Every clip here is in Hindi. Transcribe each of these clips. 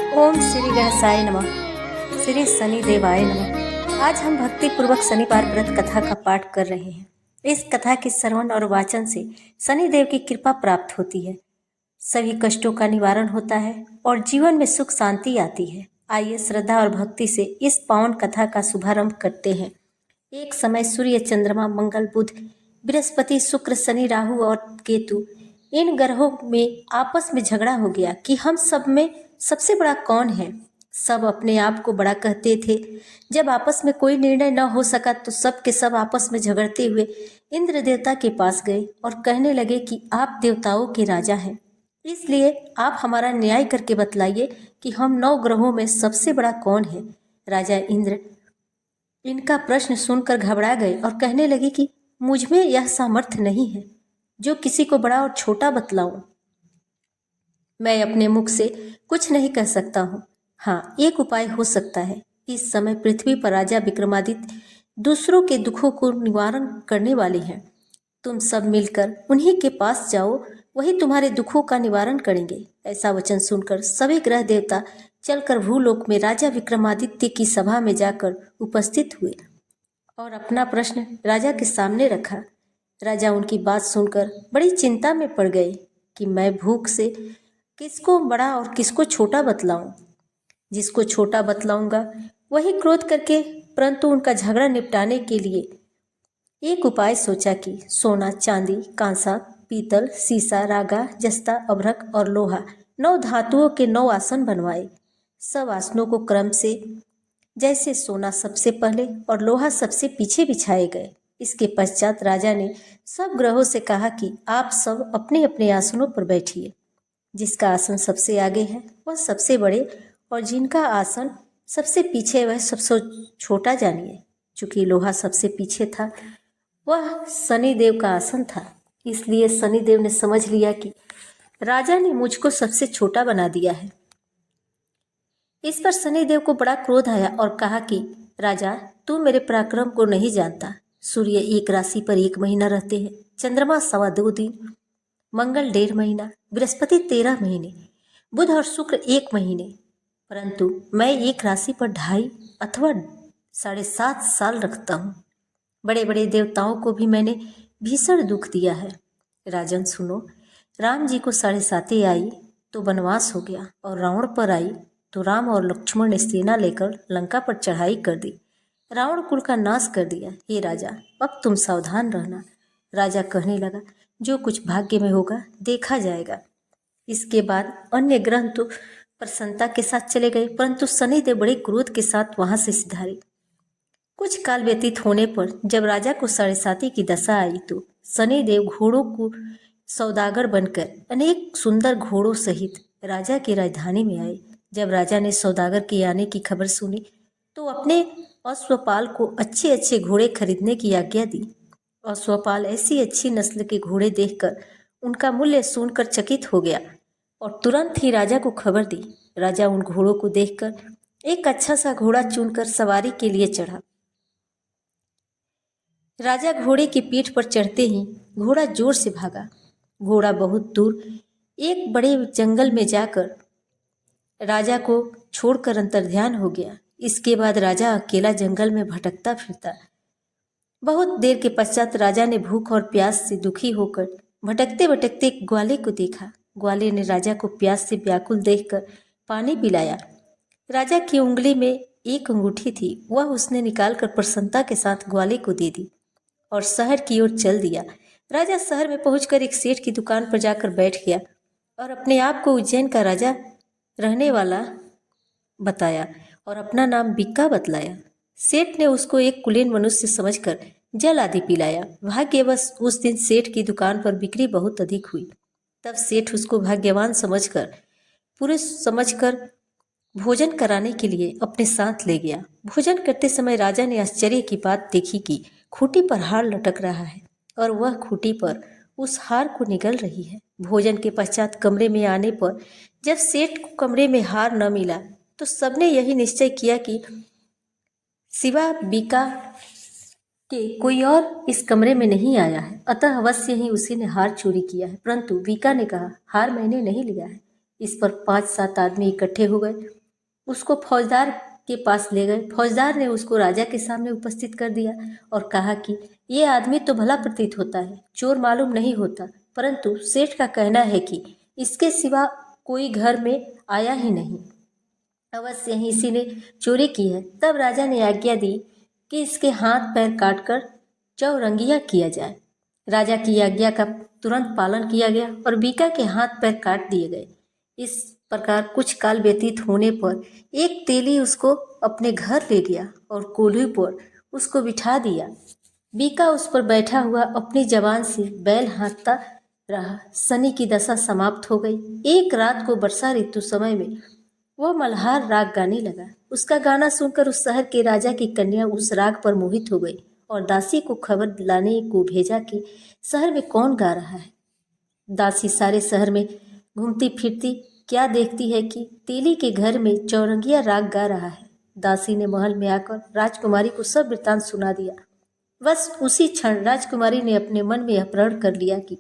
ओम श्री गणेशाय नमः। श्री शनि देवाय नमः। आज हम भक्ति पूर्वक शनिवार व्रत कथा का पाठ कर रहे हैं। इस कथा के श्रवण और वाचन से शनि देव की कृपा प्राप्त होती है, सभी कष्टों का निवारण होता है और जीवन में सुख शांति आती है। आइए श्रद्धा और भक्ति से इस पावन कथा का शुभारंभ करते हैं। एक समय सूर्य, चंद्रमा, मंगल, बुध, बृहस्पति, शुक्र, शनि, राहु और केतु इन ग्रहों में आपस में झगड़ा हो गया कि हम सब में सबसे बड़ा कौन है। सब अपने आप को बड़ा कहते थे। जब आपस में कोई निर्णय न हो सका तो सब के सब आपस में झगड़ते हुए इंद्र देवता के पास गए और कहने लगे कि आप देवताओं के राजा हैं, इसलिए आप हमारा न्याय करके बतलाइए कि हम 9 ग्रहों में सबसे बड़ा कौन है। राजा इंद्र इनका प्रश्न सुनकर घबरा गए और कहने लगे कि मुझ में यह सामर्थ्य नहीं है जो किसी को बड़ा और छोटा बतलाऊं। मैं अपने मुख से कुछ नहीं कह सकता हूँ। हाँ, एक उपाय हो सकता है। इस समय पृथ्वी पर राजा विक्रमादित्य दूसरों के दुखों को निवारण करने वाले हैं। तुम सब मिलकर उन्हीं के पास जाओ, वही तुम्हारे दुखों का निवारण करेंगे। ऐसा वचन सुनकर सभी ग्रह देवता चलकर भूलोक में राजा विक्रमादित्य की सभा में जाकर उपस्थित हुए और अपना प्रश्न राजा के सामने रखा। राजा उनकी बात सुनकर बड़ी चिंता में पड़ गए कि मैं भूख से किसको बड़ा और किसको छोटा बतलाऊं। जिसको छोटा बतलाऊंगा वही क्रोध करके, परंतु उनका झगड़ा निपटाने के लिए एक उपाय सोचा कि सोना, चांदी, कांसा, पीतल, सीसा, रागा, जस्ता, अभ्रक और लोहा 9 धातुओं के 9 आसन बनवाए। सब आसनों को क्रम से, जैसे सोना सबसे पहले और लोहा सबसे पीछे बिछाए गए। इसके पश्चात राजा ने सब ग्रहों से कहा कि आप सब अपने अपने आसनों पर बैठिए। जिसका आसन सबसे आगे है वह सबसे बड़े और जिनका आसन सबसे पीछे वह सबसे छोटा जानिए। चूंकि लोहा सबसे पीछे था, वह शनिदेव का आसन था, इसलिए शनिदेव ने समझ लिया कि राजा ने मुझको सबसे छोटा बना दिया है। इस पर शनिदेव को बड़ा क्रोध आया और कहा कि राजा, तू मेरे पराक्रम को नहीं जानता। सूर्य एक राशि पर 1 महीना रहते हैं, चंद्रमा 2.25 दिन, मंगल 1.5 महीना, बृहस्पति 13 महीने, बुध और शुक्र 1 महीने, परंतु मैं एक राशि पर 2.5 अथवा 7.5 साल रखता हूँ। बड़े बड़े देवताओं को भी मैंने भीषण दुख दिया है। राजन सुनो, राम जी को 7.5 आई तो वनवास हो गया और रावण पर आई तो राम और लक्ष्मण ने सेना लेकर लंका पर चढ़ाई कर दी, रावण कुल का नाश कर दिया। हे राजा, अब तुम सावधान रहना। राजा कहने लगा, जो कुछ भाग्य में होगा देखा जाएगा। इसके बाद अन्य ग्रह तो प्रसन्नता के साथ चले गए, परंतु शनिदेव बड़े क्रोध के साथ वहां से सिधारे। कुछ काल व्यतीत होने पर जब राजा को 7.5 की दशा आई तो शनिदेव घोड़ों को सौदागर बनकर अनेक सुंदर घोड़ों सहित राजा की राजधानी में आए। जब राजा ने सौदागर के आने की खबर सुनी तो अपने अश्वपाल को अच्छे अच्छे घोड़े खरीदने की आज्ञा दी। अश्वपाल ऐसी अच्छी नस्ल के घोड़े देखकर उनका मूल्य सुनकर चकित हो गया और तुरंत ही राजा को खबर दी। राजा उन घोड़ों को देखकर एक अच्छा सा घोड़ा चुनकर सवारी के लिए चढ़ा। राजा घोड़े की पीठ पर चढ़ते ही घोड़ा जोर से भागा। घोड़ा बहुत दूर एक बड़े जंगल में जाकर राजा को छोड़कर अंतर्ध्यान हो गया। इसके बाद राजा अकेला जंगल में भटकता फिरता। बहुत देर के पश्चात राजा ने भूख और प्यास से दुखी होकर भटकते भटकते एक ग्वाले को देखा। ग्वाले ने राजा को प्यास से व्याकुल देखकर पानी पिलाया। राजा की उंगली में एक अंगूठी थी, वह उसने निकालकर प्रसन्नता के साथ ग्वाले को दे दी और शहर की ओर चल दिया। राजा शहर में पहुंचकर एक सेठ की दुकान पर जाकर बैठ गया और अपने आप को उज्जैन का राजा रहने वाला बताया और अपना नाम बिक्का बतलाया। सेठ ने उसको एक कुलीन मनुष्य समझकर जल आदि पिलाया। भाग्यवश उस दिन सेठ की दुकान पर बिक्री बहुत अधिक हुई। तब सेठ उसको भाग्यवान समझकर पुरुष समझकर भोजन कराने के लिए अपने साथ ले गया। भोजन करते समय राजा ने आश्चर्य की बात देखी कि खूंटी पर हार लटक रहा है और वह खूंटी पर उस हार को निगल रही है। भोजन के पश्चात कमरे में आने पर जब सेठ को कमरे में हार न मिला तो सबने यही निश्चय किया कि सिवा बीका के कोई और इस कमरे में नहीं आया है, अतः अवश्य ही उसी ने हार चोरी किया है। परंतु बीका ने कहा, हार मैंने नहीं लिया है। इस पर 5-7 आदमी इकट्ठे हो गए उसको फौजदार के पास ले गए। फौजदार ने उसको राजा के सामने उपस्थित कर दिया और कहा कि ये आदमी तो भला प्रतीत होता है, चोर मालूम नहीं होता, परंतु सेठ का कहना है कि इसके सिवा कोई घर में आया ही नहीं, अवश्य ही इसी ने चोरी की है। तब राजा ने आज्ञा दी कि इसके हाथ पैर काटकर चौरंगिया किया जाए। राजा की आज्ञा का तुरंत पालन किया गया और बीका के हाथ पैर काट दिए गए। इस प्रकार कुछ काल व्यतीत होने पर एक तेली उसको अपने घर ले गया और कोल्ही पर उसको बिठा दिया। बीका उस पर बैठा हुआ अपनी जबान से बैल हाँकता रहा। शनि की दशा समाप्त हो गई। एक रात को वर्षा ऋतु समय में वह मल्हार राग गाने लगा। उसका गाना सुनकर उस शहर के राजा की कन्या उस राग पर मोहित हो गई और दासी को खबर लाने को भेजा कि शहर में कौन गा रहा है। दासी सारे शहर में घूमती फिरती क्या देखती है कि तेली के घर में चौरंगिया राग गा रहा है। दासी ने महल में आकर राजकुमारी को सब वृत्तांत सुना दिया। बस उसी क्षण राजकुमारी ने अपने मन में यह प्रण कर लिया कि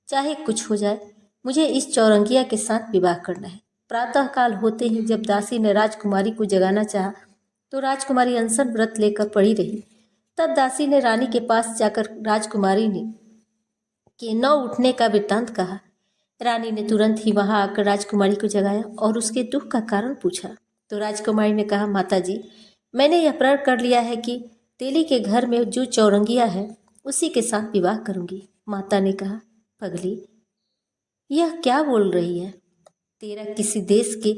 चाहे कुछ हो जाए, मुझे इस चौरंगिया के साथ विवाह करना है। प्रातःकाल होते ही जब दासी ने राजकुमारी को जगाना चाहा तो राजकुमारी अनशन व्रत लेकर पड़ी रही। तब दासी ने रानी के पास जाकर राजकुमारी ने के न उठने का वृत्तांत कहा। रानी ने तुरंत ही वहां आकर राजकुमारी को जगाया और उसके दुख का कारण पूछा। तो राजकुमारी ने कहा, माता जी, मैंने यह प्रण कर लिया है कि तेली के घर में जो चौरंगिया है उसी के साथ विवाह करूंगी। माता ने कहा, पगली, यह क्या बोल रही है? तेरा किसी देश के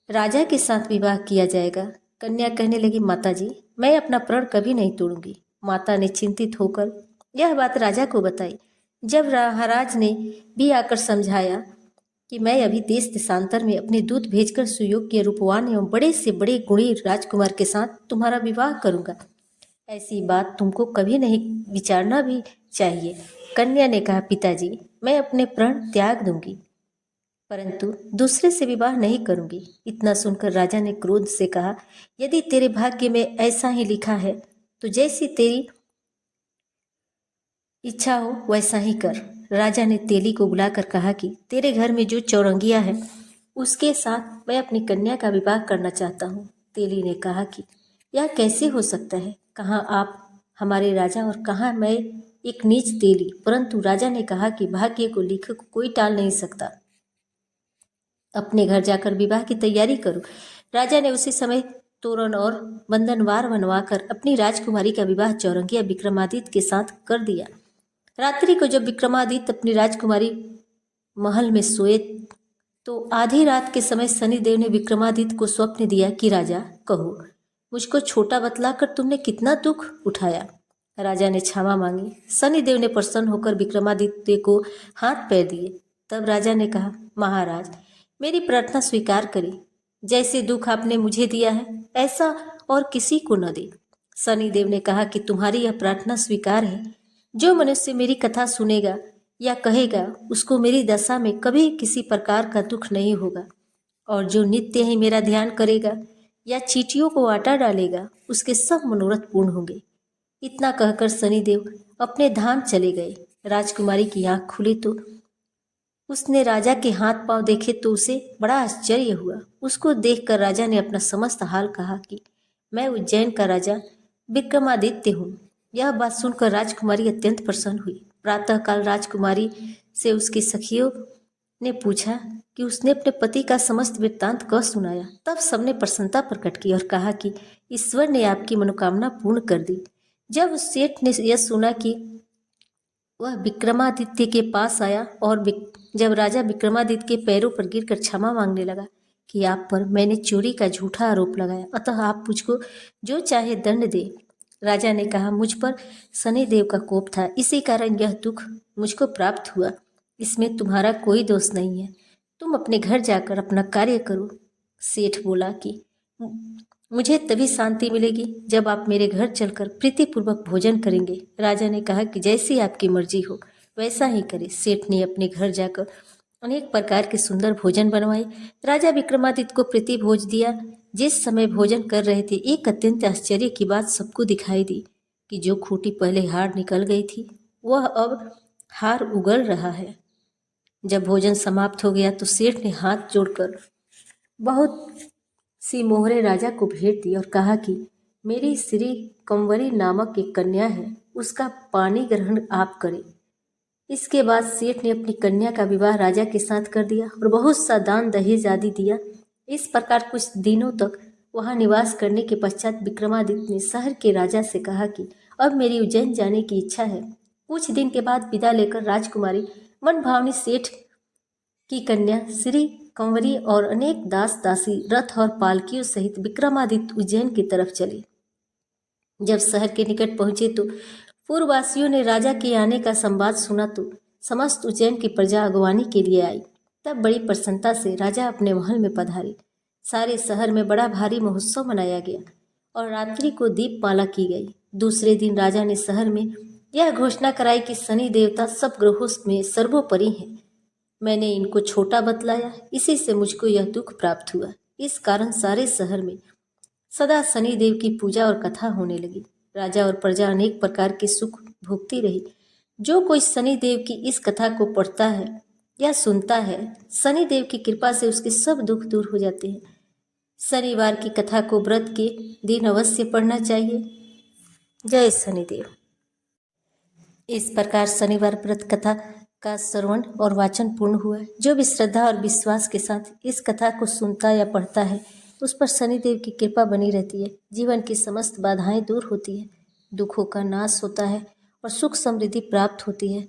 राजा के साथ विवाह किया जाएगा। कन्या कहने लगी, माता जी, मैं अपना प्रण कभी नहीं तोड़ूंगी। माता ने चिंतित होकर यह बात राजा को बताई। जब महाराज ने भी आकर समझाया कि मैं अभी देश देशांतर में अपने दूत भेजकर सुयोग्य रूपवान एवं बड़े से बड़े गुणी राजकुमार के साथ तुम्हारा विवाह करूंगा, ऐसी बात तुमको कभी नहीं विचारना भी चाहिए। कन्या ने कहा, पिताजी, मैं अपने प्रण त्याग दूंगी, परंतु दूसरे से विवाह नहीं करूंगी। इतना सुनकर राजा ने क्रोध से कहा, यदि तेरे भाग्य में ऐसा ही लिखा है तो जैसी तेरी इच्छा हो वैसा ही कर। राजा ने तेली को बुलाकर कहा कि तेरे घर में जो चौरंगिया है उसके साथ मैं अपनी कन्या का विवाह करना चाहता हूँ। तेली ने कहा कि यह कैसे हो सकता है? कहाँ आप हमारे राजा और कहाँ मैं एक नीच तेली। परंतु राजा ने कहा कि भाग्य को लिखे को कोई टाल नहीं सकता, अपने घर जाकर विवाह की तैयारी करो। राजा ने उसी समय तोरण और बंधनवार बनवाकर अपनी राजकुमारी का विवाह चौरंगिया विक्रमादित्य के साथ कर दिया। रात्रि को जब विक्रमादित्य अपनी राजकुमारी महल में सोए तो आधी रात के समय शनिदेव ने विक्रमादित्य को स्वप्न दिया कि राजा, कहो, मुझको छोटा बतलाकर तुमने कितना दुख उठाया। राजा ने क्षमा मांगी। शनिदेव ने प्रसन्न होकर विक्रमादित्य को हाथ पैर दिए। तब राजा ने कहा, महाराज, मेरी प्रार्थना स्वीकार करें। जैसे दुख आपने मुझे दिया है ऐसा और किसी को न दे। शनिदेव ने कहा कि तुम्हारी यह प्रार्थना स्वीकार है। जो मनुष्य मेरी कथा सुनेगा या कहेगा उसको मेरी दशा में कभी किसी प्रकार का दुख नहीं होगा, और जो नित्य ही मेरा ध्यान करेगा या चींटियों को आटा डालेगा उसके सब मनोरथ पूर्ण होंगे। इतना कहकर शनिदेव अपने धाम चले गए। राजकुमारी की आंख खुली तो उसने राजा के हाथ पांव देखे तो उसे बड़ा आश्चर्य हुआ। उसको देखकर राजा ने अपना समस्त हाल कहा कि मैं उज्जैन का राजा विक्रमादित्य हूँ। यह बात सुनकर राजकुमारी अत्यंत प्रसन्न हुई। प्रातःकाल राजकुमारी से उसकी सखियों ने पूछा कि उसने अपने पति का समस्त वृत्तांत कह सुनाया। तब सबने प्रसन्नता प्रकट की और कहा कि ईश्वर ने आपकी मनोकामना पूर्ण कर दी। जब उस सेठ ने यह सुना कि वह विक्रमादित्य के पास आया और जब राजा विक्रमादित्य के पैरों पर गिरकर क्षमा मांगने लगा कि आप पर मैंने चोरी का झूठा आरोप लगाया, अतः आप मुझको जो चाहे दंड दे। राजा ने कहा, मुझ पर शनिदेव का कोप था, इसी कारण यह दुख मुझको प्राप्त हुआ। इसमें तुम्हारा कोई दोष नहीं है। तुम अपने घर जाकर अपना कार्य करो। सेठ बोला कि मुझे तभी शांति मिलेगी जब आप मेरे घर चलकर प्रीतिपूर्वक भोजन करेंगे। राजा ने कहा कि जैसी आपकी मर्जी हो वैसा ही करे। सेठ ने अपने घर जाकर अनेक प्रकार के सुंदर भोजन बनवाए। राजा विक्रमादित्य को प्रीति भोज दिया। जिस समय भोजन कर रहे थे एक अत्यंत आश्चर्य की बात सबको दिखाई दी कि जो खूंटी पहले हार निकल गई थी वह अब हार उगल रहा है। जब भोजन समाप्त हो गया तो सेठ ने हाथ जोड़कर बहुत सिमोहरे राजा को भेंट दी और कहा कि मेरी श्री कंवरी नामक एक कन्या है, उसका पानी ग्रहण आप करें। इसके बाद सेठ ने अपनी कन्या का विवाह राजा के साथ कर दिया और बहुत सा दान दहेज आदि दिया। इस प्रकार कुछ दिनों तक वहां निवास करने के पश्चात विक्रमादित्य ने शहर के राजा से कहा कि अब मेरी उज्जैन जाने की इच्छा है। कुछ दिन के बाद विदा लेकर राजकुमारी मनभावनी सेठ की कन्या श्री कंवरी और अनेक दास दासी रथ और पालकियों सहित विक्रमादित्य उज्जैन की तरफ चले। जब शहर के निकट पहुंचे तो पूर्ववासियों ने राजा के आने का संवाद सुना तो समस्त उज्जैन की प्रजा अगवानी के लिए आई। तब बड़ी प्रसन्नता से राजा अपने महल में पधारे। सारे शहर में बड़ा भारी महोत्सव मनाया गया और रात्रि को दीपमाला की गई। दूसरे दिन राजा ने शहर में यह घोषणा कराई कि शनि देवता सब ग्रहों में सर्वोपरि हैं। मैंने इनको छोटा बतलाया, इसी से मुझको यह दुख प्राप्त हुआ। इस कारण सारे शहर में सदा शनिदेव की पूजा और कथा होने लगी। राजा और प्रजा अनेक प्रकार के सुख भोगती रही। जो कोई शनिदेव की इस कथा को पढ़ता है या सुनता है, शनिदेव की कृपा से उसके सब दुख दूर हो जाते हैं। शनिवार की कथा को व्रत के दिन अवश्य पढ़ना चाहिए। जय शनिदेव। इस प्रकार शनिवार व्रत कथा का श्रवण और वाचन पूर्ण हुआ। जो भी श्रद्धा और विश्वास के साथ इस कथा को सुनता या पढ़ता है, उस पर शनिदेव की कृपा बनी रहती है। जीवन की समस्त बाधाएं दूर होती है, दुखों का नाश होता है और सुख समृद्धि प्राप्त होती है।